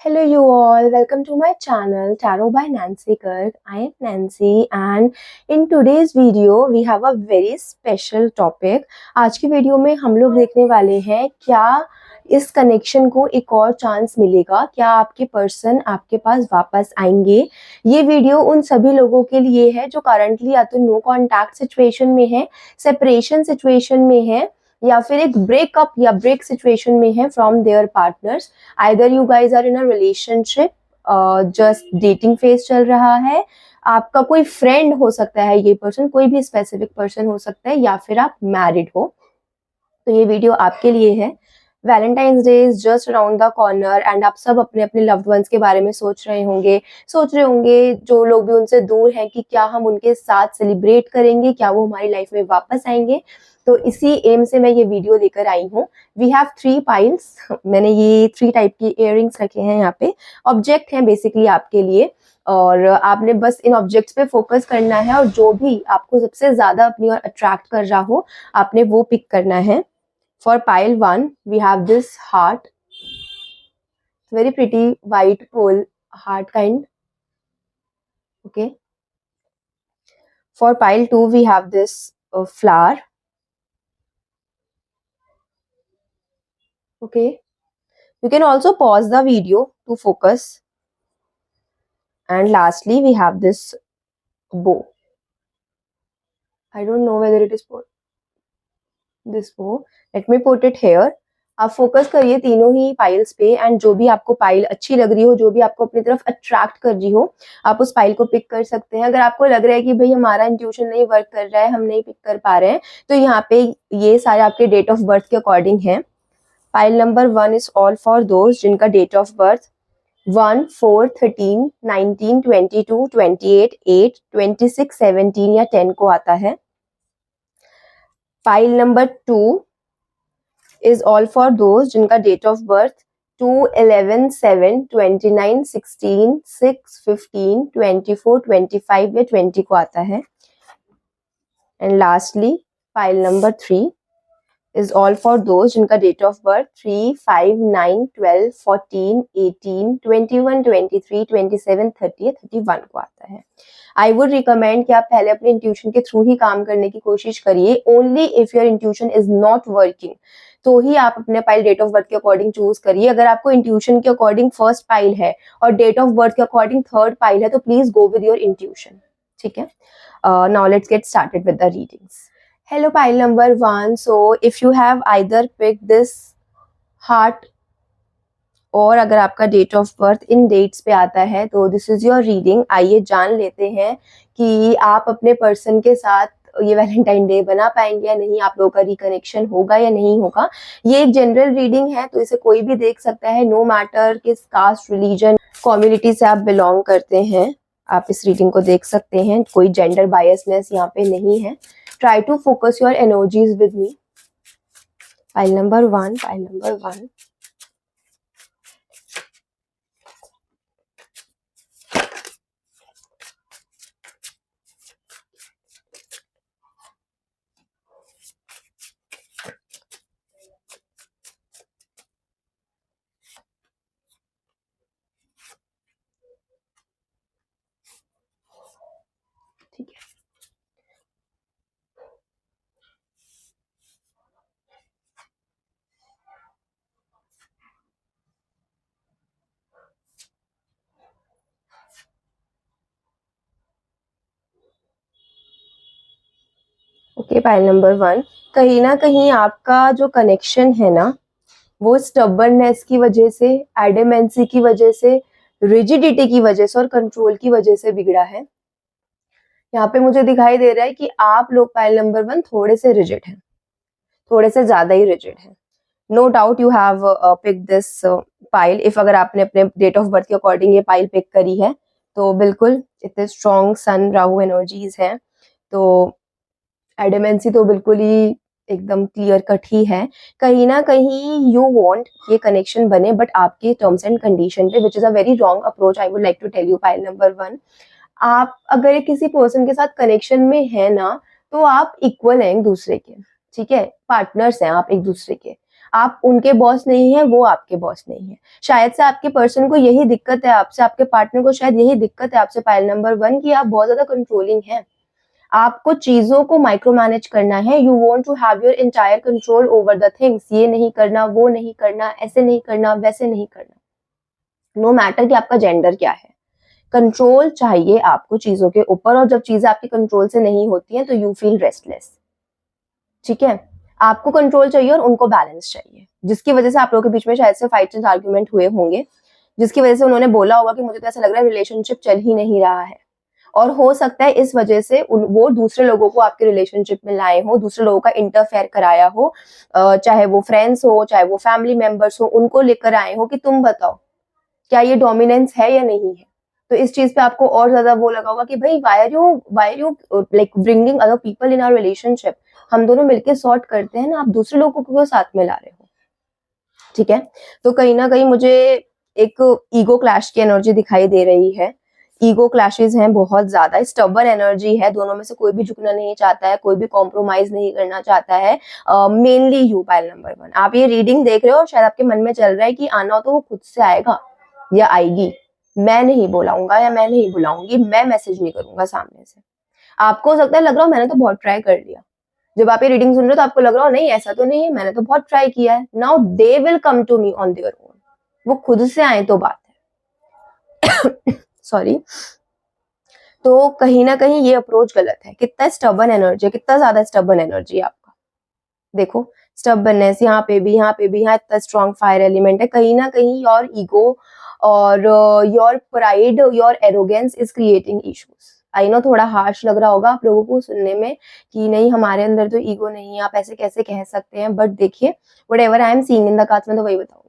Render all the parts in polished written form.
Hello, you all. Welcome to my channel Tarot by Nancy Kirk. I am Nancy, and in today's video we have a very special topic. आज की video में हम लोग देखने वाले हैं क्या इस कनेक्शन को एक और चांस मिलेगा, क्या आपके पर्सन आपके पास वापस आएंगे। ये वीडियो उन सभी लोगों के लिए है जो करंटली या तो नो कॉन्टैक्ट सिचुएशन में है, सेपरेशन सिचुएशन में है, या फिर एक ब्रेकअप या ब्रेक सिचुएशन में है from their partners. Either you guys are in a relationship, just dating phase चल रहा है, आपका कोई फ्रेंड हो सकता है, ये पर्सन कोई भी स्पेसिफिक पर्सन हो सकता है, या फिर आप मैरिड हो। तो ये वीडियो आपके लिए है। Valentine's day is just around the corner and आप सब अपने अपने लव्ड वंस के बारे में सोच रहे होंगे जो लोग भी उनसे दूर हैं कि क्या हम उनके साथ सेलिब्रेट करेंगे, क्या वो हमारी लाइफ में वापस आएंगे। तो इसी एम से मैं ये वीडियो लेकर आई हूँ। We have 3 piles. मैंने ये 3 टाइप की इयररिंग्स रखे हैं यहाँ पे। ऑब्जेक्ट हैं बेसिकली आपके लिए, और आपने बस इन ऑब्जेक्ट्स पे फोकस करना है और जो भी आपको सबसे ज्यादा अपनी ओर अट्रैक्ट कर रहा हो आपने वो पिक करना है। For pile 1, we have this heart, very pretty white pole heart kind. Okay. For pile 2, we have this flower. Okay. You can also pause the video to focus. And lastly, we have this bow. I don't know whether it is this bow. Let me put it here. आप focus करिए तीनों ही piles पे, and जो भी आपको pile अच्छी लग रही हो, जो भी आपको अपनी तरफ अट्रैक्ट कर रही हो, आप उस पाइल को पिक कर सकते हैं। अगर आपको लग रहा है कि भाई हमारा इंट्यूशन नहीं वर्क कर रहा है, हम नहीं पिक कर पा रहे हैं, तो यहाँ पे ये सारे आपके डेट ऑफ बर्थ के अकॉर्डिंग है। Pile number 1 is all for those जिनका डेट ऑफ बर्थ 1, 4, 13, 19, 22, 28, 8, 26, 17 या 10 को आता है। Pile number 2 is all for those जिनका date of birth 2, 11, 7, 29, 16, 6, 15, 24, 25 या 20 को आता है। And lastly, pile number 3 is all for those जिनका date of birth 3, 5, 9, 12, 14, 18, 21, 23, 27, 30 या 31 को आता है। आई वुड रिकमेंड कि आप पहले अपने इंट्यूशन के थ्रू ही काम करने की कोशिश करिए। Only if your intuition is not working तो ही आप अपने पाइल डेट ऑफ बर्थ के अकॉर्डिंग चूज करिए। अगर आपको इंट्यूशन के अकॉर्डिंग फर्स्ट पाइल है और डेट ऑफ बर्थ के अकॉर्डिंग थर्ड पाइल है तो please go with your intuition. ठीक है, now let's get started with the readings. Hello pile number 1, so if you have either pick this heart और अगर आपका date of birth in dates पे आता है तो दिस इज योर रीडिंग। आइए जान लेते हैं कि आप अपने पर्सन के साथ ये वैलेंटाइन डे बना पाएंगे या नहीं, आप लोगों का रिकनेक्शन होगा या नहीं होगा। ये एक जनरल रीडिंग है तो इसे कोई भी देख सकता है, नो मैटर किस कास्ट, रिलीजन, कम्युनिटी से आप बिलोंग करते हैं, आप इस रीडिंग को देख सकते हैं। कोई जेंडर बायसनेस यहाँ पे नहीं है। Try to focus your energies with me. Pile number 1, pile number 1। ठीक है, ओके। पाइल नंबर 1, कहीं ना कहीं आपका जो कनेक्शन है ना वो स्टबर्ननेस की वजह से, एडेमेंसी की वजह से, रिजिडिटी की वजह से और कंट्रोल की वजह से बिगड़ा है। यहाँ पे मुझे दिखाई दे रहा है कि आप लोग पाइल नंबर 1 थोड़े से रिजिड हैं, थोड़े से ज्यादा ही रिजिड हैं। No doubt you have pick this pile. If अगर आपने अपने डेट ऑफ बर्थ के अकॉर्डिंग ये पाइल पिक करी है तो बिल्कुल इतने स्ट्रॉन्ग सन राहु एनर्जीज हैं, तो एडेमेंसी तो बिल्कुल ही एकदम क्लियर कट ही है। कहीं ना कहीं यू वांट ये कनेक्शन बने बट आपके टर्म्स एंड कंडीशन पे, which is a very wrong approach. I would like to tell you pile number 1, आप अगर किसी पर्सन के साथ कनेक्शन में है ना तो आप इक्वल हैं एक दूसरे के। ठीक है, पार्टनर्स हैं आप एक दूसरे के। आप उनके बॉस नहीं है, वो आपके बॉस नहीं है। शायद से आपके पर्सन को यही दिक्कत है आपसे, आपके पार्टनर को शायद यही दिक्कत है आपसे पाइल नंबर 1 कि आप बहुत ज्यादा कंट्रोलिंग हैं। आपको चीजों को माइक्रो मैनेज करना है। You want to have your entire control over the things. ये नहीं करना, वो नहीं करना, ऐसे नहीं करना, वैसे नहीं करना। नो मैटर कि आपका जेंडर क्या है, कंट्रोल चाहिए आपको चीजों के ऊपर। और जब चीजें आपके कंट्रोल से नहीं होती हैं तो यू फील रेस्टलेस। ठीक है, आपको कंट्रोल चाहिए और उनको बैलेंस चाहिए, जिसकी वजह से आप लोगों के बीच में शायद से फाइट एंड आर्ग्यूमेंट हुए होंगे, जिसकी वजह से उन्होंने बोला होगा कि मुझे तो ऐसा लग रहा है रिलेशनशिप चल ही नहीं रहा है। और हो सकता है इस वजह से वो दूसरे लोगों को आपके रिलेशनशिप में लाए हो, दूसरे लोगों का इंटरफेयर कराया हो, चाहे वो फ्रेंड्स हो, चाहे वो फैमिली मेंबर्स हो, उनको लेकर आए हो कि तुम बताओ क्या ये डोमिनेंस है या नहीं है। तो इस चीज पे आपको और ज्यादा वो लगा होगा कि भाई why are you like bringing other people in our relationship. हम दोनों मिलके सॉर्ट करते हैं ना, आप दूसरे लोगों को क्यों साथ में ला रहे हो। ठीक है, तो कहीं ना कहीं मुझे एक ईगो क्लैश की एनर्जी दिखाई दे रही है। ईगो क्लैशेस हैं बहुत ज्यादा, स्टबर्न एनर्जी है, दोनों में से कोई भी झुकना नहीं चाहता है, कोई भी कॉम्प्रोमाइज नहीं करना चाहता है। मेनली यू पाइल नंबर 1, आप ये रीडिंग देख रहे हो और शायद आपके मन में चल रहा है कि आना तो वो खुद से आएगा या आएगी, मैं नहीं बुलाऊंगा या मैं नहीं बुलाऊंगी, मैं मैसेज नहीं करूंगा सामने से। आपको हो सकता है लग रहा हो मैंने तो बहुत ट्राई कर लिया। जब आप ये रीडिंग सुन रहे हो तो आपको लग रहा हो नहीं ऐसा तो नहीं है, मैंने तो बहुत ट्राई किया है। Now they will come to me on their own, वो खुद से आए तो बात है। सॉरी। तो कहीं ना कहीं ये अप्रोच गलत है। कितना स्टबर्न एनर्जी, कितना ज्यादा स्टबर्न एनर्जी है आपका। देखो स्टबर्ननेस यहाँ पे भी, यहाँ पे भी, यहाँ इतना स्ट्रॉन्ग फायर एलिमेंट है। कहीं ना कहीं योर ईगो और your pride, your arrogance is creating issues. I know थोड़ा हार्श लग रहा होगा आप लोगों को सुनने में कि नहीं हमारे अंदर तो ईगो नहीं है, आप ऐसे कैसे कह सकते हैं। बट देखिए what ever I am seeing in the cards, में तो वही बताऊंगी।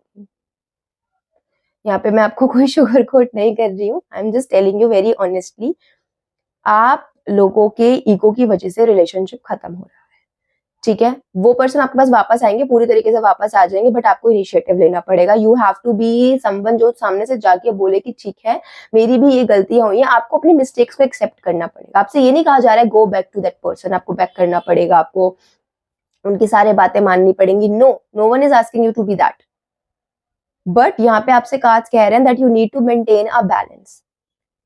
यहाँ पे मैं आपको कोई शुगर कोट नहीं कर रही हूँ, I am just telling you very honestly. आप लोगों के ईगो की वजह से रिलेशनशिप खत्म हो रहा है। ठीक है, वो पर्सन आपके पास वापस आएंगे, पूरी तरीके से वापस आ जाएंगे, बट आपको इनिशिएटिव लेना पड़ेगा। You have to be someone जो सामने से जाके बोले कि ठीक है मेरी भी ये गलतियां हुई हैं। आपको अपनी मिस्टेक्स को एक्सेप्ट करना पड़ेगा। आपसे ये नहीं कहा जा रहा है go back to that person, आपको बैक करना पड़ेगा, आपको उनकी सारी बातें माननी पड़ेंगी। No, no one is asking you to be that. But यहाँ पे आपसे कार्ड्स कह रहे हैं that you need to maintain a balance.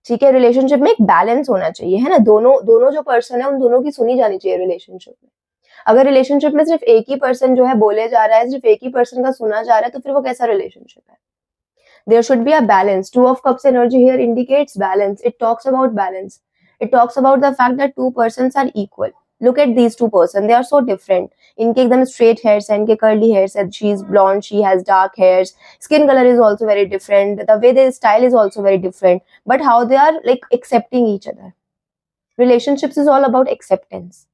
ठीक है, रिलेशनशिप में एक बैलेंस होना चाहिए, है ना। दोनों दोनों जो पर्सन है उन दोनों की सुनी जानी चाहिए रिलेशनशिप में। अगर रिलेशनशिप में सिर्फ एक ही पर्सन जो है बोले जा रहा है, सिर्फ एक ही पर्सन का सुना जा रहा है, तो फिर वो कैसा रिलेशनशिप है। There should be a balance. Two of cups energy here indicates balance. It talks about balance. It talks about the fact that two persons are equal. Look at these two person, they are so different. इनके एकदम straight hairs है, इनके curly hairs है, she is blonde, she has dark hairs, skin colour is also very different, the way their style is also very different, but how they are like accepting each other. Relationships is all about acceptance.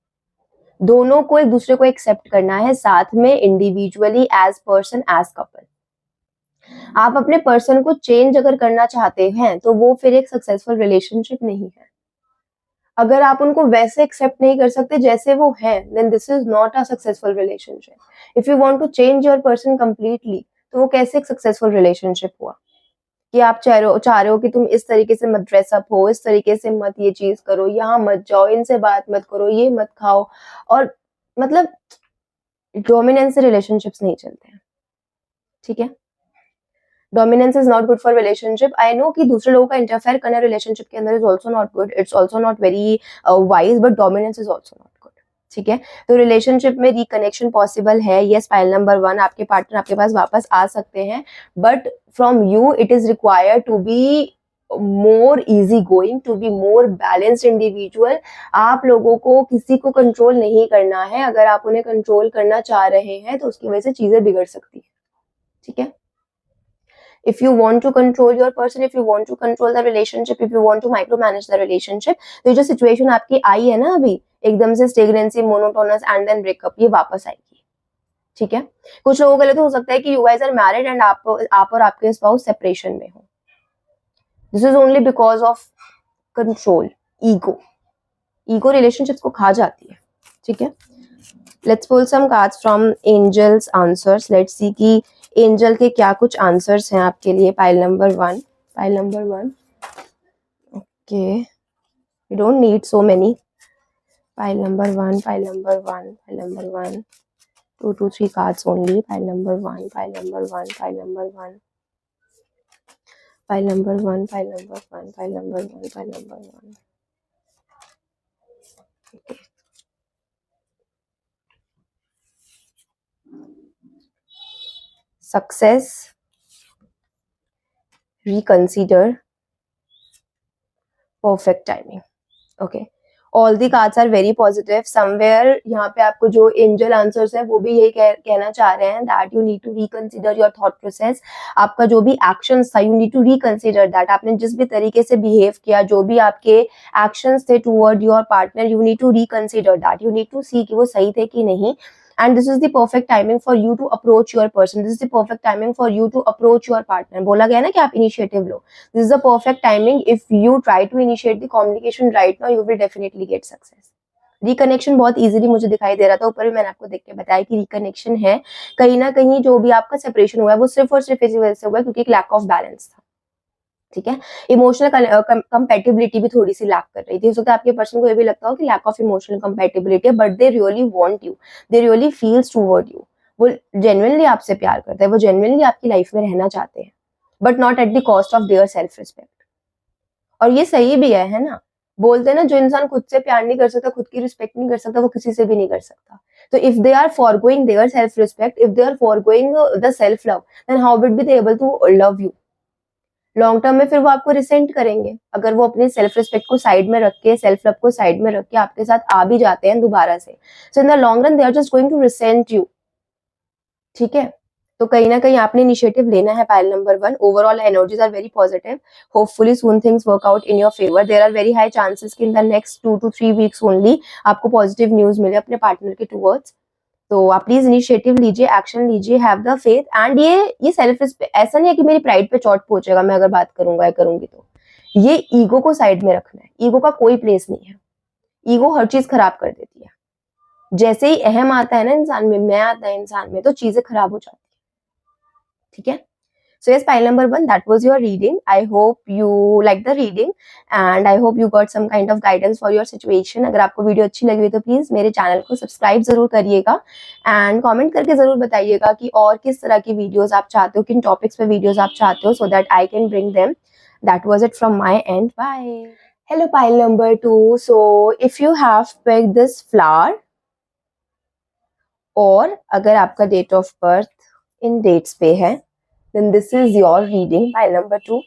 दोनों को एक दूसरे को accept करना है साथ में, individually, as person, as couple. आप अपने पर्सन को चेंज अगर करना चाहते हैं तो वो फिर एक सक्सेसफुल रिलेशनशिप नहीं है। अगर आप उनको वैसे एक्सेप्ट नहीं कर सकते जैसे वो हैं, then this is not a successful relationship. If you want to change your person completely, तो वो कैसे एक सक्सेसफुल रिलेशनशिप हुआ कि आप चाह रहे हो कि तुम इस तरीके से मत ड्रेसअप हो, इस तरीके से मत ये चीज करो, यहाँ मत जाओ, इनसे बात मत करो, ये मत खाओ। और मतलब डोमिनेंस से रिलेशनशिप्स नहीं चलते हैं। ठीक है, dominance is not good for relationship. I know कि दूसरे लोगों का इंटरफेयर करना रिलेशनशिप के अंदर is also not good, it's also not very wise, but dominance is also not good. ठीक है, तो रिलेशनशिप में रिकनेक्शन पॉसिबल है। यस, पाइल नंबर 1, आपके पार्टनर आपके पास वापस आ सकते हैं, but from you it is required to be more easy going, to be more balanced individual. आप लोगों को किसी को कंट्रोल नहीं करना है। अगर आप उन्हें कंट्रोल करना चाह रहे हैं तो उसकी वजह से चीजें बिगड़ सकती है। ठीक है, if you want to control your person, if you want to control the relationship, if you want to micromanage the relationship, तो जो सिचुएशन आपकी आई है ना अभी एकदम से stagnancy, monotonous and then breakup, ये वापस आएगी। ठीक है, कुछ लोगों के लिए तो हो सकता है कि you guys are married and आप और आपके स्पाउस सेपरेशन में हो। This is only because of control, ego. Ego relationships को खा जाती है। ठीक है, let's pull some cards from angels answers. Let's see कि एंजल के क्या कुछ आंसर्स हैं आपके लिए। Pile number 1, pile number 1, okay, you don't need so many. Pile number 1, pile number 1, pile number 1, 2 to 3 cards only. Pile number 1, pile number 1, pile number 1, pile number 1, pile number 1, pile number 1, pile number 1. Okay. Success, reconsider, perfect timing. Okay. All the cards are very positive. Somewhere यहाँ पे आपको जो angel answers है वो भी यही कहना चाह रहे हैं that you need to reconsider your thought process. आपका जो भी एक्शंस था, you need to reconsider that. आपने जिस भी तरीके से बिहेव किया, जो भी आपके एक्शंस थे toward your partner, you need to reconsider that. You need to see कि वो सही थे कि नहीं. And this is the perfect timing for you to approach your person. This is the perfect timing for you to approach your partner. बोला गया ना कि आप initiative low. This is the perfect timing. If you try to initiate the communication right now, you will definitely get success. Reconnection बहुत easily मुझे दिखाई दे रहा था. ऊपर भी मैंने आपको देख के बताया कि रिकनेक्शन है. कहीं ना कहीं जो भी आपका सेपरेशन हुआ है वो सिर्फ और सिर्फ इसी वजह से हुआ है क्योंकि एक लैक ऑफ बैलेंस था. ठीक है. इमोशनल कंपेटिबिलिटी भी थोड़ी सी लैक कर रही थी. हो सकता है आपके पर्सन को ये भी लगता हो कि लैक ऑफ इमोशनल कंपेटिबिलिटी है, but they really want you, they really feels toward you. वो जेन्युइनली आपसे प्यार करते हैं, वो जेन्युइनली आपकी लाइफ में रहना चाहते हैं, but not at the cost of their self respect. और ये सही भी है ना. बोलते हैं ना, जो इंसान खुद से प्यार नहीं कर सकता, खुद की रिस्पेक्ट नहीं कर सकता, वो किसी से भी नहीं कर सकता. तो if they are forgoing their self respect, if they are forgoing the self love, then how will be they able to love you. Long term में फिर वो आपको रिसेंट करेंगे. अगर वो अपने सेल्फ रिस्पेक्ट को साइड में रख के, सेल्फ लव को साइड में रख के आपके साथ आ भी जाते हैं दोबारा से, so in the long run they are just going to resent you. ठीक है. तो कहीं ना कहीं आपने इनिशिएटिव लेना है. Pile number 1, overall energies are very positive. Hopefully soon things work out in your favour. There are very high chances कि in the next 2 to 3 weeks only आपको पॉजिटिव न्यूज मिले अपने पार्टनर के टुवर्ड्स. तो आप please initiative लीजिए, action लीजिए, have the faith. And ये सेल्फ रिस्पेक्ट ऐसा नहीं है कि मेरी प्राइड पे चोट पहुंचेगा मैं अगर बात करूंगा या करूंगी तो. ये ईगो को साइड में रखना है. ईगो का कोई प्लेस नहीं है. ईगो हर चीज खराब कर देती है. जैसे ही अहम आता है ना इंसान में, मैं आता है इंसान में, तो चीजें खराब हो जाती है. ठीक है. So yes, pile number 1, that was your reading. I hope you liked the reading and I hope you got some kind of guidance for your situation. अगर आपको वीडियो अच्छी लगी हुई तो प्लीज मेरे चैनल को सब्सक्राइब जरूर करिएगा एंड कमेंट करके जरूर बताइएगा कि और किस तरह की वीडियोस आप चाहते हो, किन टॉपिक्स पे वीडियोस आप चाहते हो, so that I can bring them. That was it from my end. Bye. Hello pile number 2. So if you have picked this flower और अगर आपका date of birth in dates पे है, then this is your reading, pile number 2.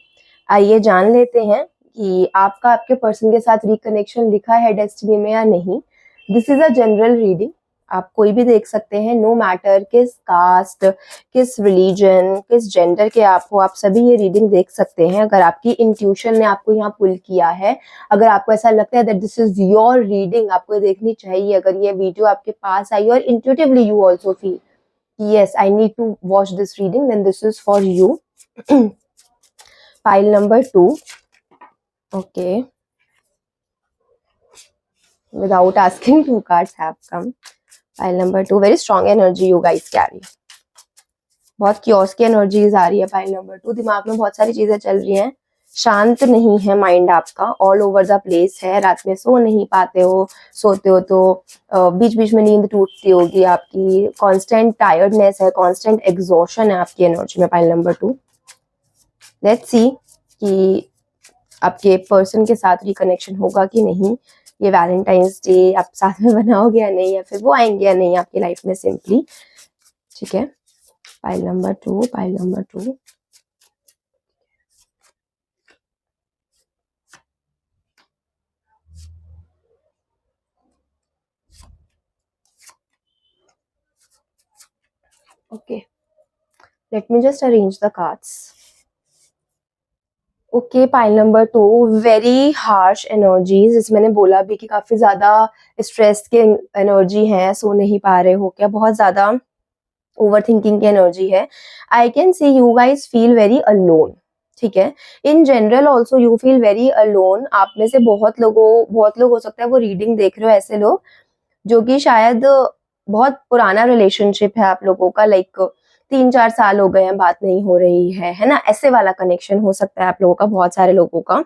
आइए जान लेते हैं कि आपका आपके पर्सन के साथ रिकनेक्शन लिखा है डेस्टिनी में या नहीं. This is a general reading. आप कोई भी देख सकते हैं, नो मैटर किस कास्ट, किस रिलीजन, किस जेंडर के आप हो, आप सभी ये रीडिंग देख सकते हैं. अगर आपकी इंट्यूशन ने आपको यहाँ पुल किया है, अगर आपको ऐसा लगता है that this is your reading, आपको देखनी चाहिए. अगर ये वीडियो आपके पास आई और intuitively you also feel yes, I need to watch this reading, then this is for you. Pile number 2. Okay. Without asking, 2 cards have come. Pile number 2. Very strong energy you guys carry. बहुत chaos की energies आ रही है. Pile number 2. दिमाग में बहुत सारी चीजें चल रही हैं. शांत नहीं है माइंड आपका, ऑल ओवर द प्लेस है. रात में सो नहीं पाते हो, सोते हो तो बीच बीच में नींद टूटती होगी आपकी. कांस्टेंट टायर्डनेस है, कांस्टेंट एग्जॉशन है आपकी एनर्जी में. Pile number 2. लेट्स सी कि आपके पर्सन के साथ रिकनेक्शन होगा कि नहीं. ये वैलेंटाइंस डे आप साथ में बनाओगे या नहीं, या फिर वो आएंगे या नहीं आपकी लाइफ में सिंपली. ठीक है. Pile number 2, pile number 2. Okay, let me just arrange the cards. Okay, pile number 2, very harsh energies. इसमें मैंने बोला भी कि काफी ज्यादा स्ट्रेस के एनर्जी है, सो नहीं पा रहे हो क्या, बहुत ज्यादा ओवर थिंकिंग की एनर्जी है. आई can C you guys feel very alone. ठीक है. In general also you feel very alone. आप में से बहुत लोग हो सकता है वो रीडिंग देख रहे हो, ऐसे लोग जो कि शायद बहुत पुराना रिलेशनशिप है आप लोगों का, लाइक 3-4 साल हो गए हैं, बात नहीं हो रही है ना. ऐसे वाला कनेक्शन हो सकता है आप लोगों का, बहुत सारे लोगों का.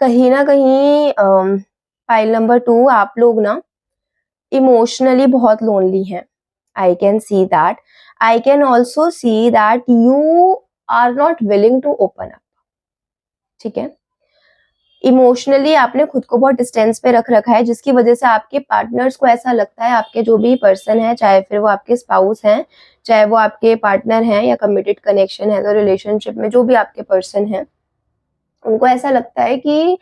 कहीं ना कहीं पाइल नंबर 2 आप लोग ना इमोशनली बहुत लोनली हैं, I can see that. I can also see that you are not willing to open up. ठीक है, इमोशनली आपने खुद को बहुत डिस्टेंस पे रख रखा है, जिसकी वजह से आपके पार्टनर्स को ऐसा लगता है, आपके जो भी पर्सन है, चाहे फिर वो आपके स्पाउस हैं, चाहे वो आपके पार्टनर हैं या कमिटेड कनेक्शन है, तो रिलेशनशिप में जो भी आपके पर्सन हैं, उनको ऐसा लगता है कि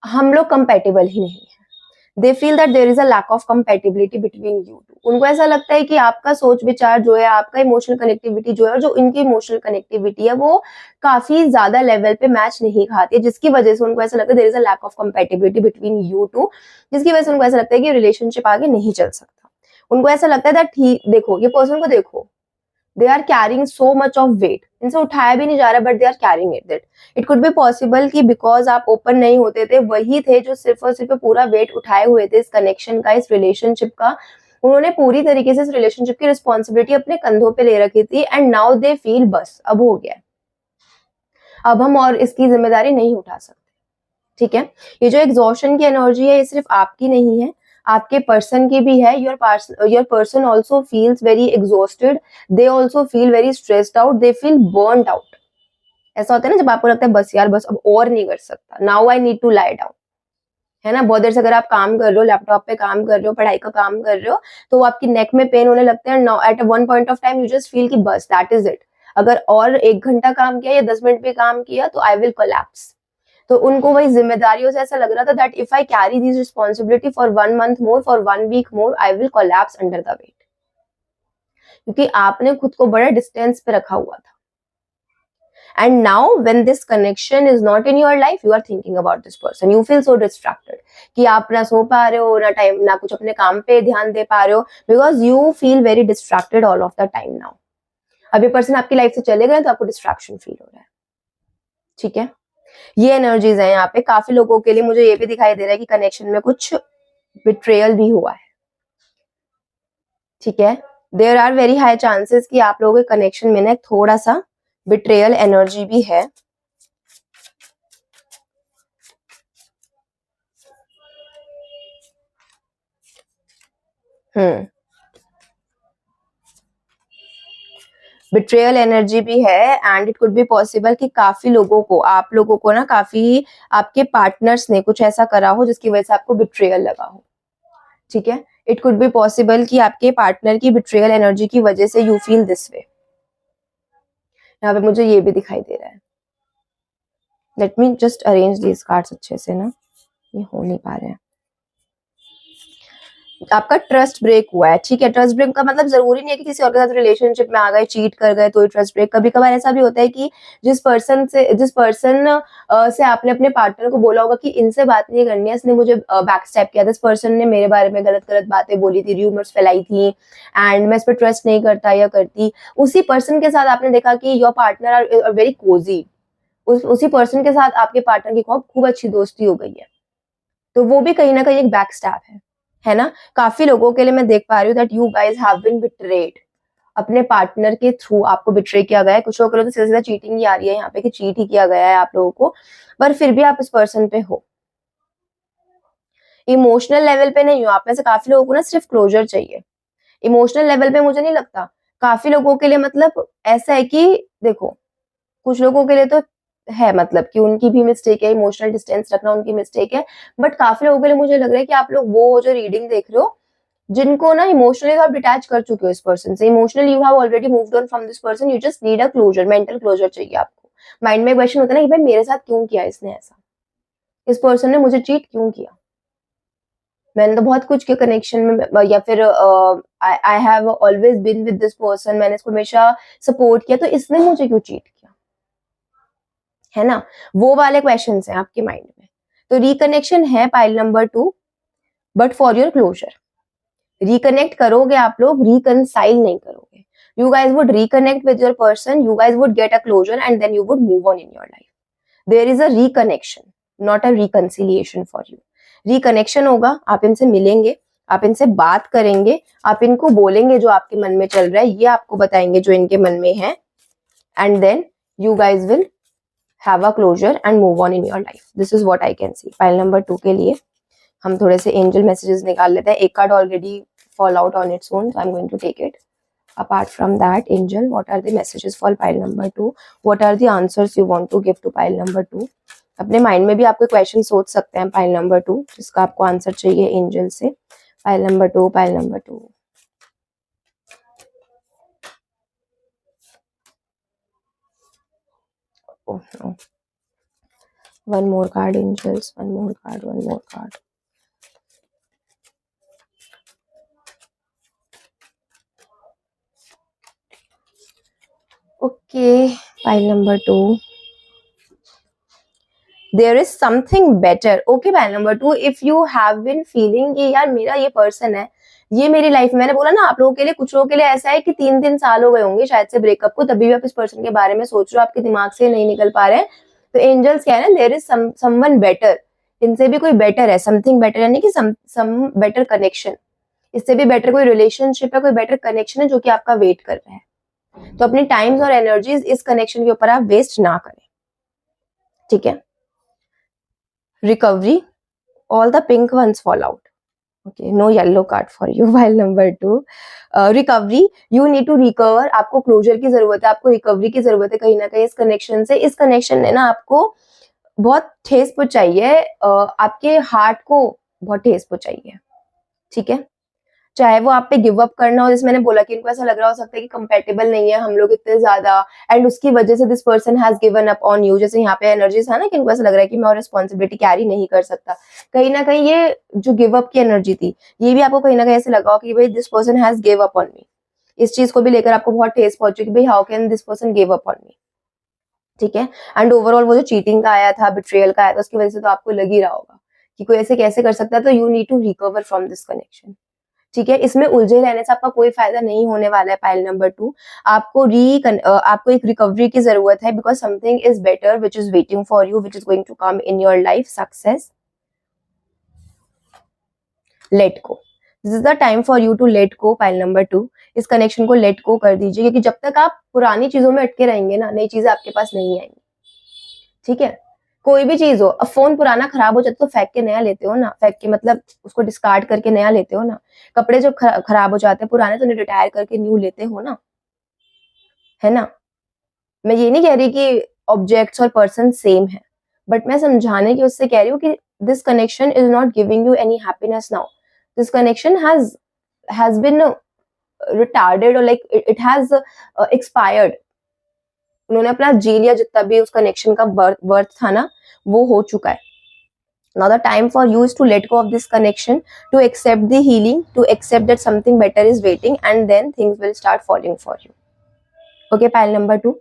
हम लोग कंपेटेबल ही नहीं है. They feel that there is a lack of compatibility between you two. उनको ऐसा लगता है कि आपका सोच विचार जो है, आपका इमोशनल कनेक्टिविटी जो है, और जो इनकी इमोशनल कनेक्टिविटी है, वो काफी ज्यादा लेवल पे मैच नहीं खाती है, जिसकी वजह से उनको ऐसा लगता है there is a lack of compatibility between you two, जिसकी वजह से उनको ऐसा लगता है कि रिलेशनशिप आगे नहीं चल सकता. उनको ऐसा लगता है दैट देखो, ये पर्सन को देखो, they are carrying so much of weight, इनसे उठाया भी नहीं जा रहा, but they are carrying it. That it could be possible कि बिकॉज आप ओपन नहीं होते थे, वही थे जो सिर्फ और सिर्फ पूरा वेट उठाए हुए थे इस कनेक्शन का, इस रिलेशनशिप का. उन्होंने पूरी तरीके से इस रिलेशनशिप की रिस्पॉन्सिबिलिटी अपने कंधों पे ले रखी थी, एंड नाउ दे फील बस अब हो गया, अब हम और इसकी जिम्मेदारी नहीं उठा सकते. ठीक है, ये जो एग्जॉशन की एनर्जी है, ये सिर्फ आपकी नहीं है, आपके पर्सन की भी है. Your person also feels very exhausted, they also feel very stressed out, they feel burned out. ऐसा होता है ना, जब आपको लगता है बस यार, बस अब और नहीं कर सकता, now I need to lie down, है ना. बहुत देर से अगर आप काम कर रहे हो, लैपटॉप पे काम कर रहे हो, पढ़ाई का काम कर रहे हो, तो आपकी नेक में पेन होने लगता है. Now at one point of time you just feel कि बस दैट इज इट, अगर और 1 घंटा काम किया या 10 मिनट भी काम किया तो आई विल कोलैप्स. तो उनको वही जिम्मेदारियों से ऐसा लग रहा था that if I carry this responsibility for 1 month more, for 1 week more, I will collapse under the weight, क्योंकि आपने खुद को बड़ा डिस्टेंस पे रखा हुआ था. And now when this connection is not in your life, you are thinking about this person, you feel so distracted कि आप ना सो पा रहे हो, ना टाइम, ना कुछ अपने काम पे ध्यान दे पा रहे हो, because you feel very distracted all of the time now. अभी पर्सन आपकी लाइफ से चले गए तो आपको डिस्ट्रैक्शन फील हो रहा है. ठीक है, ये एनर्जीज है यहाँ पे. काफी लोगों के लिए मुझे ये भी दिखाई दे रहा है कि कनेक्शन में कुछ बिट्रेयल भी हुआ है. ठीक है, there are very high chances कि आप लोगों के कनेक्शन में ना थोड़ा सा बिट्रेयल एनर्जी भी है. बिट्रेयल एनर्जी भी है, and it could be possible कि काफी लोगों को, आप लोगों को ना, काफी आपके पार्टनर्स ने कुछ ऐसा करा हो जिसकी वजह से आपको बिट्रेयल लगा हो. ठीक है, इट कुड बी पॉसिबल कि आपके पार्टनर की बिट्रेयल एनर्जी की वजह से यू फील दिस वे. यहाँ पे मुझे ये भी दिखाई दे रहा है. Let me just arrange these cards अच्छे से ना, ये हो नहीं पा रहे हैं. आपका ट्रस्ट ब्रेक हुआ है. ठीक है, ट्रस्ट ब्रेक का मतलब जरूरी नहीं है कि किसी और के साथ रिलेशनशिप में आ गए, चीट कर गए तो ट्रस्ट ब्रेक. कभी कभार ऐसा भी होता है कि जिस पर्सन से आपने अपने पार्टनर को बोला होगा कि इनसे बात नहीं करनी है, इसने मुझे बैक स्टेप किया था, इस पर्सन ने मेरे बारे में गलत गलत बातें बोली थी, र्यूमर्स फैलाई थी, एंड मैं इस पर ट्रस्ट नहीं करता या करती. उसी पर्सन के साथ आपने देखा कि your partner are very cosy, उसी पर्सन के साथ आपके पार्टनर की खूब अच्छी दोस्ती हो गई है, तो वो भी कहीं ना कहीं एक बैक स्टैप है ना. काफी लोगों के लिए मैं देख पा रही हूँ that you guys have been betrayed, अपने पार्टनर के थ्रू आपको बिट्रे किया गया है. कुछ लोगों के लिए तो सीधा चीटिंग ही आ रही है यहाँ पे कि चीट ही किया गया है आप लोगों को, पर फिर भी आप इस पर्सन पे हो. इमोशनल लेवल पे नहीं हो. आप में से काफी लोगों को ना सिर्फ क्लोजर चाहिए. इमोशनल लेवल पे मुझे नहीं लगता. काफी लोगों के लिए मतलब ऐसा है कि देखो, कुछ लोगों के लिए तो है मतलब कि उनकी भी मिस्टेक है, इमोशनल डिस्टेंस रखना उनकी मिस्टेक है, बट काफी लोगों के लिए मुझे लग रहा है कि आप लोग वो जो रीडिंग देख रहे हो, जिनको ना इमोशनली आप डिटैच कर चुके हो इस पर्सन से, emotionally you have already moved on from this person, you just need a closure, mental closure चाहिए आपको. माइंड में क्वेश्चन होता है ना कि भाई मेरे साथ क्यों किया इसने ऐसा, इस पर्सन ने मुझे चीट क्यों किया, मैंने तो बहुत कुछ के कनेक्शन में, या फिर I have always been with this person, मैंने इसको हमेशा सपोर्ट किया, तो इसने मुझे क्यों चीट किया, है ना. वो वाले क्वेश्चंस हैं आपके माइंड में. तो रिकनेक्शन है pile number 2, but for your closure. Reconnect करोगे आप लोग, रिकनसाइल नहीं करोगे. You guys would reconnect with your person, you guys would get a closure, and then you would move on in your life. There is a reconnection, not a reconciliation for you. Reconnection होगा, आप इनसे मिलेंगे, आप इनसे बात करेंगे, आप इनको बोलेंगे जो आपके मन में चल रहा है, ये आपको बताएंगे जो इनके मन में है, and then you guys will have a closure and move on in your life. This is what I can see. Pile number 2 के लिए हम थोड़े से एंजल मैसेजेस निकाल लेते हैं. एक card already fall out on its own, so I'm going to take it. Apart from that, angel, what are the messages for pile number 2? What are the answers you want to give to pile number 2? अपने mind में भी आपको question सोच सकते हैं pile number 2, जिसका आपको answer चाहिए एंजल से. Pile number 2, pile number 2. Oh no. One more card, angels. One more card, one more card. Okay, pile number 2. There is something better. Okay, pile number 2. If you have been feeling कि यार मेरा ये person है, ये मेरी life में, मैंने बोला ना आप लोगों के लिए, कुछ लोगों के लिए ऐसा है कि 3 साल हो गए होंगे शायद से ब्रेकअप को, तभी भी आप इस पर्सन के बारे में सोच रहे हो, आपके दिमाग से नहीं निकल पा रहे हैं. तो एंजल्स क्या है ना, देयर इज समवन बेटर. इनसे भी कोई बेटर है, समथिंग बेटर, यानी कि सम बेटर कनेक्शन. इससे भी बेटर कोई रिलेशनशिप है, कोई बेटर कनेक्शन है जो कि आपका वेट कर रहा है. तो अपनी टाइम्स और एनर्जीज इस कनेक्शन के ऊपर आप वेस्ट ना करें. ठीक है. Recovery, all the pink ones fall out. Okay, no yellow card for you. While number 2, recovery, you need to recover. आपको क्लोजर की जरूरत है, आपको रिकवरी की जरूरत है कहीं ना कहीं इस कनेक्शन से. इस कनेक्शन ने ना आपको बहुत ठेस पहुंचाई है, आपके हार्ट को बहुत ठेस पहुंचाई है. ठीक है. चाहे वो आप पे गिव अप करना हो, जैसे मैंने बोला कि इनको ऐसा लग रहा हो सकता है कि कंपेटेबल नहीं है हम लोग इतने ज्यादा, एंड उसकी वजह से this person has given up on you. जैसे यहाँ पे एनर्जीज है ना कि इनको ऐसा लग रहा है कि मैं और रिस्पॉन्सिबिलिटी कैरी नहीं कर सकता. कहीं ना कहीं ये जो गिव अप की एनर्जी थी, ये भी आपको कहीं ना कहीं ऐसे लगा हो कि भाई this person has give up on me. इस चीज को भी लेकर आपको बहुत ठेस पहुंची कि भाई how can this person give up on me. ठीक है. एंड ओवरऑल वो जो चीटिंग का आया था, बिट्रेयल का आया था, उसकी वजह से तो आपको लग ही रहा होगा कि कोई ऐसे कैसे कर सकता है. तो you need to recover from this connection. ठीक है. इसमें उलझे रहने से आपका कोई फायदा नहीं होने वाला है. पाइल नंबर 2, आपको एक रिकवरी की जरूरत है, because something is better which is waiting for you, which is going to come in your life. Success, let go. This is the time for you to let go. Pile number 2, इस connection को let go कर दीजिए, क्योंकि जब तक आप पुरानी चीजों में अटके रहेंगे ना, नई चीजें आपके पास नहीं आएंगी. ठीक है. कोई भी चीज हो, अब फोन पुराना खराब हो जाता तो फेंक के नया लेते हो ना, फेंक के मतलब उसको डिस्कार्ड करके नया लेते हो ना. कपड़े जब खराब हो जाते हैं पुराने, तो उन्हें रिटायर करके न्यू लेते हो ना, है ना. मैं ये नहीं कह रही कि ऑब्जेक्ट्स और पर्सन सेम है, बट मैं समझाने की उससे कह रही हूँ कि this connection is not giving you any happiness now. This connection has been retarded, और लाइक इट हैज एक्सपायर्ड. उन्होंने अपना जी लिया, जितना भी उस कनेक्शन का वर्थ था ना, वो हो चुका है. Now the time for you is to let go of this connection, to accept the healing, to accept that something better is waiting, and then things will start falling for you. Okay, pile number 2.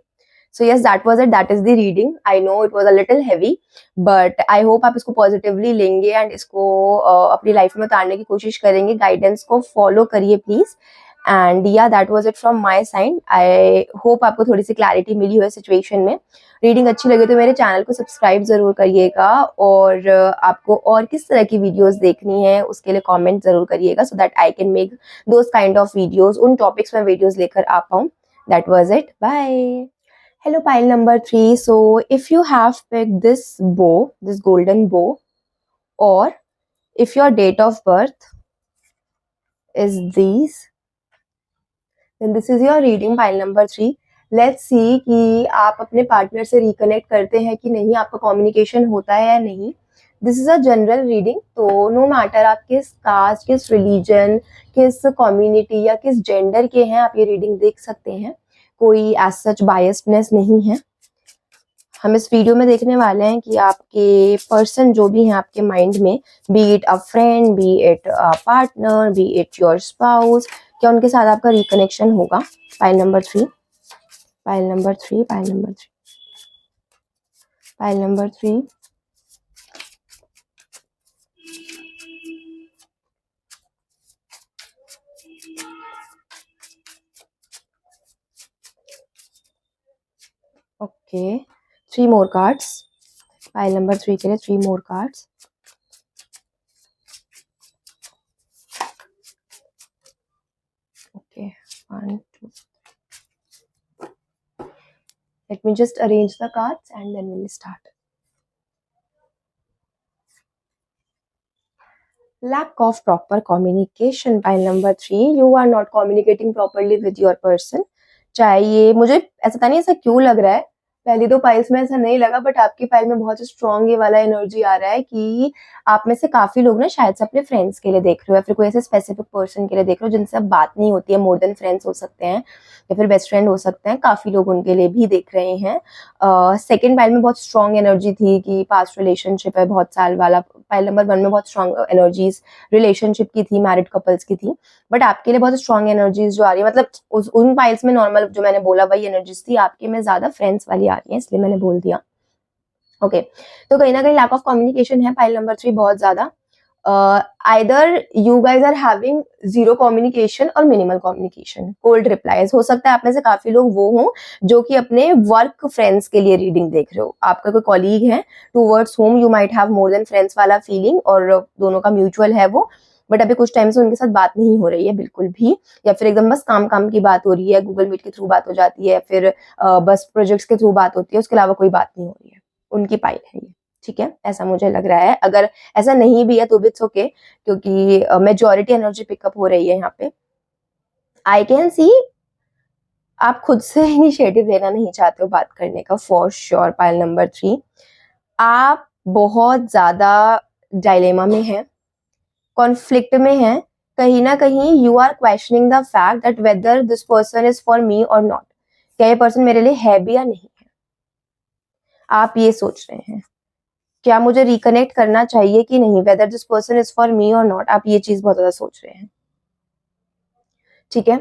So yes, that was it. That is the reading. I know it was a little heavy, but I hope आप इसको positively लेंगे and इसको अपनी life में उतारने की कोशिश करेंगे. गाइडेंस को फॉलो करिए प्लीज. एंड या that was it from my side. I hope आपको थोड़ी सी क्लैरिटी मिली हो सिचुएशन में. रीडिंग अच्छी लगे तो मेरे चैनल को सब्सक्राइब जरूर करिएगा, और आपको और किस तरह की वीडियोस देखनी है उसके लिए कमेंट जरूर करिएगा, so that I can make those kind of videos. उन टॉपिक्स में वीडियोस लेकर आ पाऊँ. That was it. Bye. Hello, pile number 3. So if you have picked this bow, this golden bow, or if your date of birth is these, then this is your reading, pile number 3. Let's see कि आप अपने partner से reconnect करते हैं कि नहीं, आपका communication होता है या नहीं. This is a general reading, तो नो मैटर आप किस कास्ट, किस रिलीजन, किस कम्युनिटी या किस जेंडर के हैं, आप ये रीडिंग देख सकते हैं. कोई एज सच बायस्डनेस नहीं है. हम इस वीडियो में देखने वाले हैं कि आपके पर्सन जो भी हैं आपके माइंड में, B it a friend, B it a partner, B it your spouse, क्या उनके साथ आपका रिकनेक्शन होगा. Pile number 3, pile number 3, pile number 3, pile number 3. Okay, 3 more cards. Pile number 3 के लिए 3 more cards. Okay, 1 2. Let me just arrange the cards and then we'll start. lack of proper communication. Pile number 3, you are not communicating properly with your person. चाहे ये मुझे ऐसा पता नहीं ऐसा क्यों लग रहा है, पहली दो पाइल्स में ऐसा नहीं लगा, बट आपकी पाइल में बहुत स्ट्रॉन्ग ये वाला एनर्जी आ रहा है कि आप में से काफी लोग ना शायद से अपने फ्रेंड्स के लिए देख रहे हो या फिर कोई ऐसे स्पेसिफिक पर्सन के लिए देख रहे हो जिनसे अब बात नहीं होती है, मोर देन फ्रेंड्स हो सकते हैं या फिर बेस्ट फ्रेंड हो सकते हैं, काफी लोग उनके लिए भी देख रहे हैं। सेकेंड पाइल में बहुत स्ट्रॉन्ग एनर्जी थी कि पास्ट रिलेशनशिप है बहुत साल वाला। पाइल नंबर 1 में बहुत स्ट्रॉन्ग एनर्जीज रिलेशनशिप की थी, मैरिड कपल्स की थी, बट आपके लिए बहुत स्ट्रॉन्ग एनर्जीज जो आ रही है, मतलब उन पाइल्स में नॉर्मल जो मैंने बोला वही एनर्जीज थी, आपके में ज्यादा फ्रेंड्स वाली आ रही है, इसलिए मैंने बोल दिया। ओके तो कहीं ना कहीं लैक ऑफ कम्युनिकेशन है पाइल नंबर 3 बहुत ज्यादा। Either you guys are having zero communication और मिनिमल कम्युनिकेशन, कोल्ड रिप्लाईज। हो सकता है आप में से काफी लोग वो हों जो कि अपने वर्क फ्रेंड्स के लिए रीडिंग देख रहे हो, आपका कोई कॉलीग है towards home you might have more than friends वाला फीलिंग और दोनों का म्यूचुअल है वो, बट अभी कुछ टाइम से उनके साथ बात नहीं हो रही है बिल्कुल भी, या फिर एकदम बस काम काम की बात हो रही है, गूगल मीट के थ्रू बात हो जाती है, या फिर बस प्रोजेक्ट्स के थ्रू बात होती है, उसके अलावा कोई बात नहीं हो रही है, उनकी पाइल है ये। ठीक है, ऐसा मुझे लग रहा है। अगर ऐसा नहीं भी है तो भी इट्स ओके, क्योंकि मेजॉरिटी एनर्जी पिकअप हो रही है यहाँ पे। आई कैन सी आप खुद से इनिशिएटिव लेना नहीं चाहते हो बात करने का, फॉर श्योर। पाइल नंबर 3 आप बहुत ज्यादा डायलेमा में हैं, कॉन्फ्लिक्ट में हैं, कहीं ना कहीं you are questioning the fact that whether this person is for me और नॉट, क्या ये पर्सन मेरे लिए है भी या नहीं है, आप ये सोच रहे हैं क्या मुझे रिकनेक्ट करना चाहिए कि नहीं, weather this person is for me और नॉट, आप ये चीज बहुत ज्यादा सोच रहे हैं। ठीक है,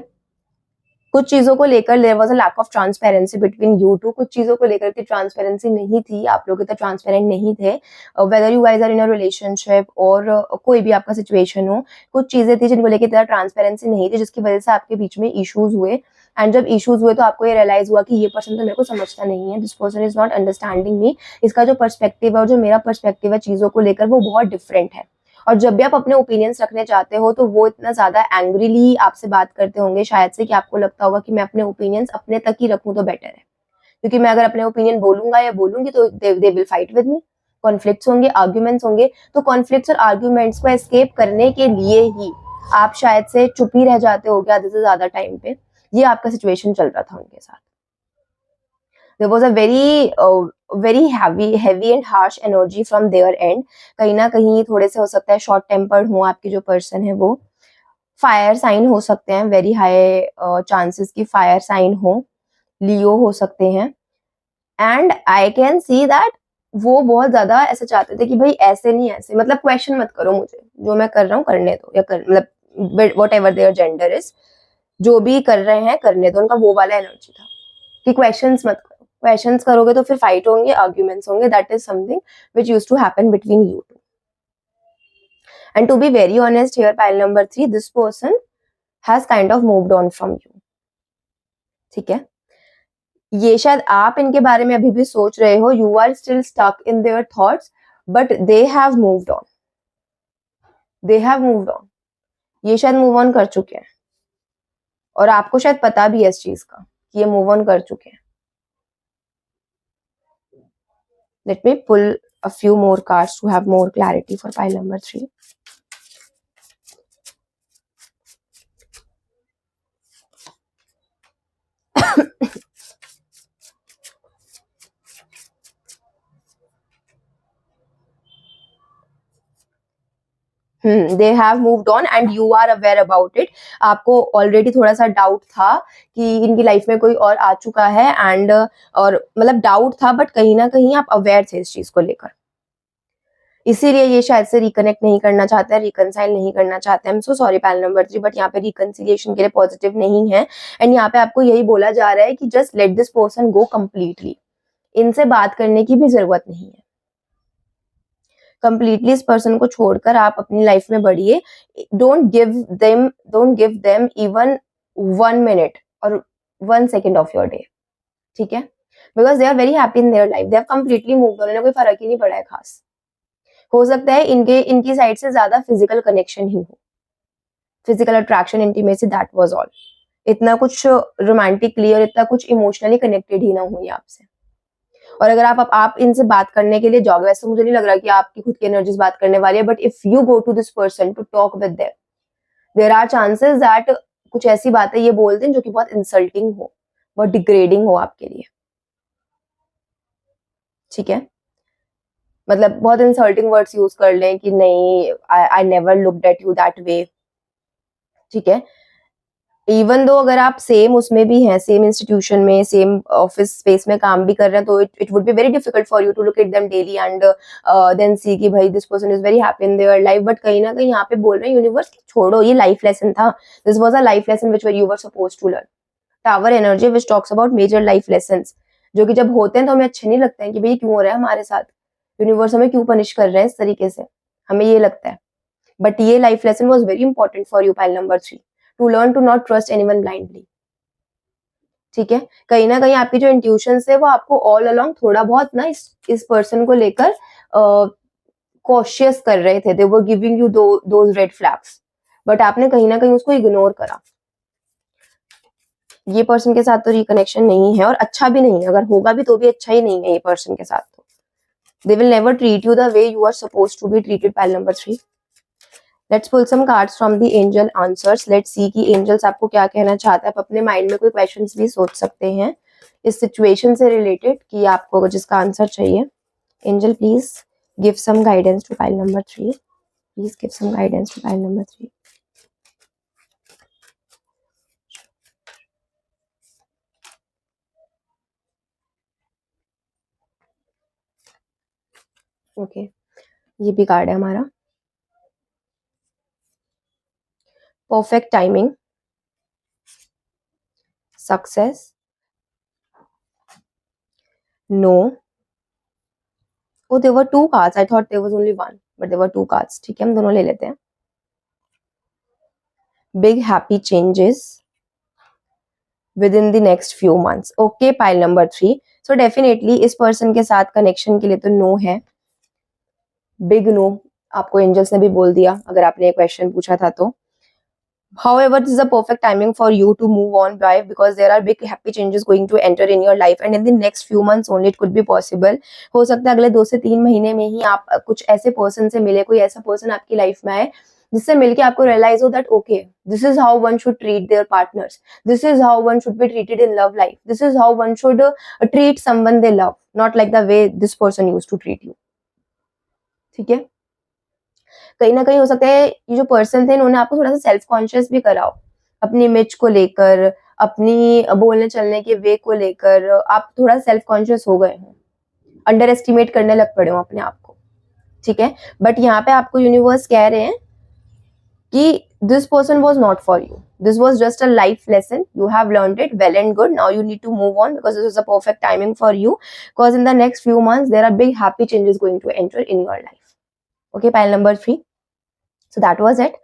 कुछ चीजों को लेकर there was a lack of transparency between you two, कुछ चीजों को लेकर के ट्रांसपेरेंसी नहीं थी, आप लोग इतना ट्रांसपेरेंट नहीं थे, whether you guys are in a relationship और कोई भी आपका सिचुएशन हो, कुछ चीजें थी जिनको लेकर इतना ट्रांसपेरेंसी नहीं थी, जिसकी वजह से आपके बीच में इश्यूज हुए। एंड जब इश्यूज हुए तो आपको ये रियलाइज हुआ कि ये पर्सन तो मेरे को समझता नहीं है, this person is not understanding me, इसका जो पर्सपेक्टिव है और जो मेरा पर्सपेक्टिव है चीजों को लेकर वो बहुत डिफरेंट है। और जब भी आप अपने ओपिनियंस रखने चाहते हो तो वो इतना ज्यादा एंग्रीली आपसे बात करते होंगे शायद से कि आपको लगता होगा कि मैं अपने ओपिनियंस अपने तक ही रखूं तो बेटर है, क्योंकि मैं अगर अपने ओपिनियन बोलूंगा या बोलूंगी तो they will fight with me, conflicts होंगे, आर्ग्यूमेंट्स होंगे, तो कॉन्फ्लिक्ट्स और आर्ग्यूमेंट्स को एस्केप करने के लिए ही आप शायद से चुप ही रह जाते हो आधे से ज्यादा टाइम पे, ये आपका सिचुएशन चल रहा था उनके साथ। there was a very heavy and harsh energy from their end, कहीं ना कहीं थोड़े से हो सकता है शॉर्ट टेम्पर्ड हो आपके जो पर्सन है वो, फायर साइन हो सकते हैं, वेरी हाई चांसेस की फायर साइन हो, लियो हो सकते हैं। And I can see that वो बहुत ज्यादा ऐसा चाहते थे कि भाई ऐसे नहीं ऐसे, मतलब क्वेश्चन मत करो मुझे, जो मैं कर रहा हूँ करने दो, या कर मतलब what ever their gender is, जो भी कर रहे हैं करने दो, उनका वो वाला एनर्जी था कि क्वेश्चंस मत करो, क्वेश्चंस करोगे तो फिर फाइट होंगे, आर्ग्यूमेंट्स होंगे, that is something which used to happen between you two. And to be very honest here, pile number 3, this person has kind of moved on from you. ठीक है, ये शायद आप इनके बारे में अभी भी सोच रहे हो, you are still stuck in their thoughts, but they have moved on, they have moved on, ये शायद मूव ऑन कर चुके हैं, और आपको शायद पता भी है इस चीज का कि ये मूव ऑन कर चुके हैं। Let me pull a few more cards to have more clarity for pile number 3. They have moved on and you are aware about it. आपको ऑलरेडी थोड़ा सा डाउट था कि इनकी लाइफ में कोई और आ चुका है, एंड और मतलब डाउट था, बट कहीं ना कहीं आप अवेयर थे इस चीज को लेकर, इसीलिए ये शायद से रिकनेक्ट नहीं करना चाहते हैं, रिकनसाइल नहीं करना चाहते हैं। I am so sorry panel number 3, but यहाँ पे रिकनसिलिएशन के लिए पॉजिटिव नहीं है, एंड यहाँ पे आपको यही बोला जा रहा है कि just let this person go completely, इनसे बात करने की भी जरूरत नहीं है, कंप्लीटली इस पर्सन को छोड़कर आप अपनी लाइफ में बढ़िए। Don't give them even 1 minute और 1 सेकेंड ऑफ योर डे। ठीक है, because they are very happy in their life, they have completely moved on, उन्हें कोई फर्क ही नहीं पड़ा है खास। हो सकता है इनकी साइड से ज्यादा फिजिकल कनेक्शन ही हो, physical attraction, intimacy, that was all, इतना कुछ रोमांटिकली और इतना कुछ इमोशनली कनेक्टेड ही ना हुई आपसे। और अगर आप इनसे बात करने के लिए जाओगे, वैसे मुझे नहीं लग रहा कि आपकी खुद की एनर्जीज बात करने वाली है, but if you go to this person to talk with them, there are chances that कुछ ऐसी बातें ये बोल दें जो कि बहुत इंसल्टिंग हो, बहुत डिग्रेडिंग हो आपके लिए, ठीक है। मतलब बहुत इंसल्टिंग वर्ड्स यूज कर लें कि नहीं, I never looked at you that way, ठीक है। इवन दो अगर आप सेम उसमें भी हैं, सेम इंस्टीट्यूशन में, सेम ऑफिस स्पेस में काम भी कर रहे हैं, तो it would be very difficult for you to look at them daily and then see कि भाई this person is very happy in their life. But कहीं ना कहीं यहाँ पे बोल रहे हैं यूनिवर्स छोड़ो, ये लाइफ लेसन था, this was a life lesson which you were supposed to learn. Tower energy which talks about major life lessons, जो कि जब होते हैं तो हमें अच्छे नहीं लगते हैं कि भाई क्यों हो रहा है हमारे साथ, यूनिवर्स हमें क्यों पनिश कर रहे हैं इस तरीके से, हमें ये लगता है। बट ये life lesson was very important for you, pile number 3, to learn to not trust anyone blindly, ठीक है। कहीं ना कहीं आपकी जो इंट्यूशन है वो आपको ऑल अलोंग थोड़ा बहुत ना इस पर्सन को लेकर कॉशियस कर रहे थे, they were giving you those red flags, but आपने कहीं ना कहीं उसको इग्नोर करा। ये पर्सन के साथ तो रिकनेक्शन नहीं है और अच्छा भी नहीं है, अगर होगा भी तो भी अच्छा ही नहीं है ये पर्सन के साथ। तो they will never treat you the way you are supposed to be treated, pile number 3। Let's pull some cards from the angel answers, let's see कि एंजल्स आपको क्या कहना चाहता है। आप अपने माइंड में कोई क्वेश्चंस भी सोच सकते हैं इस सिचुएशन से रिलेटेड कि आपको जिसका आंसर चाहिए। Angel please give some guidance to pile number 3, please give some guidance to pile number 3। Okay, ये भी कार्ड है हमारा, perfect timing, success, no. Oh, there were 2 cards. I thought there was only 1, but there were 2 cards. ठीक है, हम दोनों ले लेते हैं। Big happy changes within the next few months. Okay, pile number 3. So definitely इस person के साथ connection के लिए तो no है, big no। आपको angels ने भी बोल दिया अगर आपने एक question पूछा था तो। However, this is a perfect timing for you to move on. Why? Because there are big happy changes going to enter in your life and in the next few months only it could be possible. हो सकता है अगले 2 से 3 महीने में ही आप कुछ ऐसे पर्सन से मिले, कोई ऐसा पर्सन आपकी लाइफ में आए जिससे मिलके आपको रियलाइज हो that okay, this is how one should treat their partners, this is how one should be treated in love life, this is how one should treat someone they love, not like the way this person used to treat you, ठीक है। कहीं ना कहीं हो सकता है ये जो पर्सन थे इन्होंने आपको थोड़ा सा सेल्फ कॉन्शियस भी कराओ, अपनी इमेज को लेकर, अपनी बोलने चलने के वे को लेकर आप थोड़ा सेल्फ कॉन्शियस हो गए हो, अंडर एस्टिमेट करने लग पड़े हो अपने आप को, ठीक है। बट यहाँ पे आपको यूनिवर्स कह रहे हैं कि this person was not for you, this was just a life lesson, you have learned it well and good, now you need to move on because this is a perfect timing for you, because in the next few months there are big happy changes going to enter in your life. Okay, pile number 3. So that was it,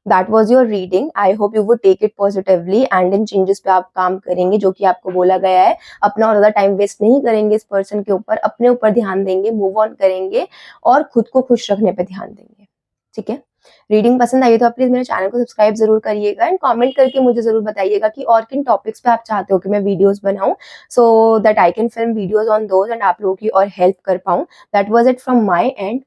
that was your reading. I hope you would take it positively and in changes पे आप काम करेंगे जो कि आपको बोला गया है, अपना और ज़्यादा टाइम वेस्ट नहीं करेंगे इस पर्सन के ऊपर, अपने ऊपर ध्यान देंगे, मूव ऑन करेंगे और खुद को खुश रखने पे ध्यान देंगे, ठीक है। रीडिंग पसंद आई तो प्लीज मेरे चैनल को सब्सक्राइब जरूर करिएगा एंड कमेंट करके मुझे जरूर बताइएगा कि और किन टॉपिक्स पे आप चाहते हो कि मैं वीडियोस बनाऊं, सो that I can film videos on those and आप लोगों की और हेल्प कर पाऊं। That was it from my and.